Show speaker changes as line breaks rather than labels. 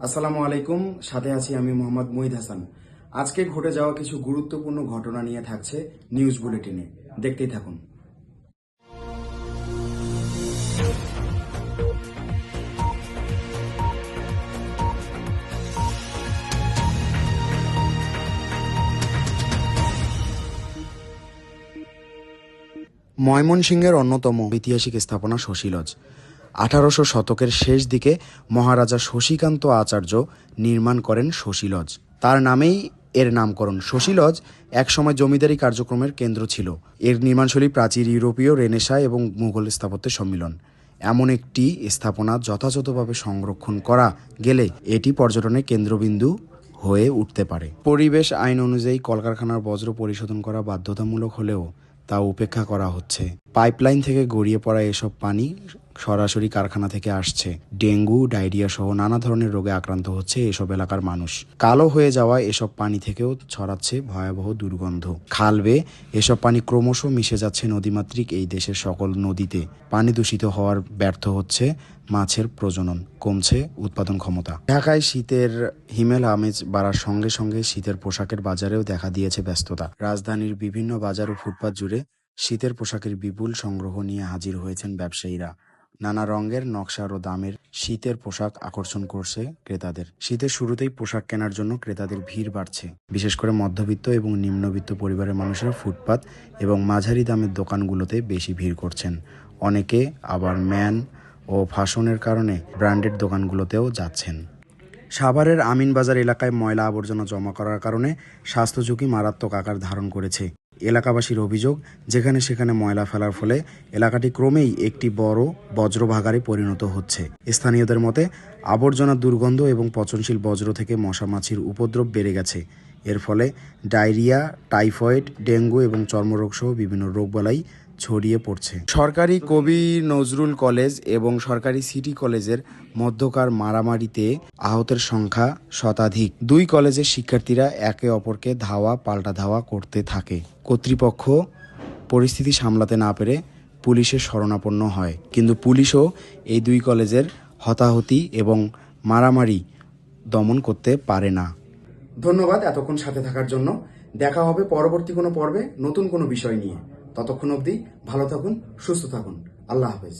আসসালামু আলাইকুম। সাথে আছি আমি মোহাম্মদ মুহিদ হাসান। আজকে ঘটে যাওয়া কিছু গুরুত্বপূর্ণ ঘটনা নিয়ে থাকছে নিউজ বুলেটিনে। দেখতেই থাকুন। ময়মনসিংহের অন্যতম ঐতিহাসিক স্থাপনা শশী লজ। 1800 শতকের শেষ দিকে মহারাজা শশীকান্ত আচার্য নির্মাণ করেন শশী লজ। তার নামেই এর নামকরণ। শশী লজ একসময় জমিদারি কার্যক্রমের কেন্দ্র ছিল। এর নির্মাণশৈলী প্রাচীর ইউরোপীয়, রেনেসাঁ এবং মুঘল স্থাপত্যের সম্মিলন। এমন একটি স্থাপনা যথাযথভাবে সংরক্ষণ করা গেলে এটি পর্যটনের কেন্দ্রবিন্দু হয়ে উঠতে পারে। পরিবেশ আইন অনুযায়ী কলকারখানার বজ্র পরিশোধন করা বাধ্যতামূলক হলেও তা উপেক্ষা করা হচ্ছে। পাইপলাইন থেকে গড়িয়ে পড়া এসব পানি সরাসরি কারখানা থেকে আসছে। ডেঙ্গু, ডায়রিয়া সহ নানা ধরনের রোগে আক্রান্ত হচ্ছে এসব এলাকার মানুষ। কালো হয়ে যাওয়া এসব পানি থেকেও ছড়াচ্ছে ভয়াবহ দুর্গন্ধ। খাল বেয়ে এসব পানি ক্রমশ মিশে যাচ্ছে নদীমাতৃক এই দেশের সকল নদীতে। পানি দূষিত হওয়ার ব্যর্থ হচ্ছে মাছের প্রজনন, কমছে উৎপাদন ক্ষমতা। ঢাকায় শীতের হিমেল আমেজ বাড়ার সঙ্গে সঙ্গে শীতের পোশাকের বাজারেও দেখা দিয়েছে ব্যস্ততা। রাজধানীর বিভিন্ন বাজার ও ফুটপাত জুড়ে শীতের পোশাকের বিপুল সংগ্রহ নিয়ে হাজির হয়েছেন ব্যবসায়ীরা। নানা রঙের, নকশার ও দামের শীতের পোশাক আকর্ষণ করছে ক্রেতাদের। শীতের শুরুতেই পোশাক কেনার জন্য ক্রেতাদের ভিড় বাড়ছে। বিশেষ করে মধ্যবিত্ত এবং নিম্নবিত্ত পরিবারের মানুষেরা ফুটপাত এবং মাঝারি দামের দোকানগুলোতে বেশি ভিড় করছেন। অনেকে আবার ম্যান ও ফ্যাশনের কারণে ব্র্যান্ডেড দোকানগুলোতেও যাচ্ছেন। সাভারের আমিনবাজার এলাকায় ময়লা আবর্জনা জমা করার কারণে স্বাস্থ্য ঝুঁকি মারাত্মক আকার ধারণ করেছে। এলাকাবাসীর অভিযোগ, যেখানে সেখানে ময়লা ফেলার ফলে এলাকাটি ক্রমেই একটি বড় বজ্রভাগারে পরিণত হচ্ছে। স্থানীয়দের মতে, আবর্জনার দুর্গন্ধ এবং পচনশীল বজ্র থেকে মশা মাছির উপদ্রব বেড়ে গেছে। এর ফলে ডায়রিয়া, টাইফয়েড, ডেঙ্গু এবং চর্মরোগ সহ বিভিন্ন রোগবালাই ছড়িয়ে পড়ছে। সরকারি কবি নজরুল কলেজ এবং সরকারি সিটি কলেজের মধ্যকার মারামারিতে আহতের সংখ্যা শতাধিক। দুই কলেজের শিক্ষার্থীরা একে অপরকে ধাওয়া পাল্টা ধাওয়া করতে থাকে। কর্তৃপক্ষ পরিস্থিতি সামলাতে না পেরে পুলিশের শরণাপন্ন হয়, কিন্তু পুলিশও এই দুই কলেজের হতাহতি এবং মারামারি দমন করতে পারে না। ধন্যবাদ এতক্ষণ সাথে থাকার জন্য। দেখা হবে পরবর্তী কোনো পর্বে নতুন কোনো বিষয় নিয়ে। ততক্ষণ অবধি ভালো থাকুন, সুস্থ থাকুন। আল্লাহ হাফেজ।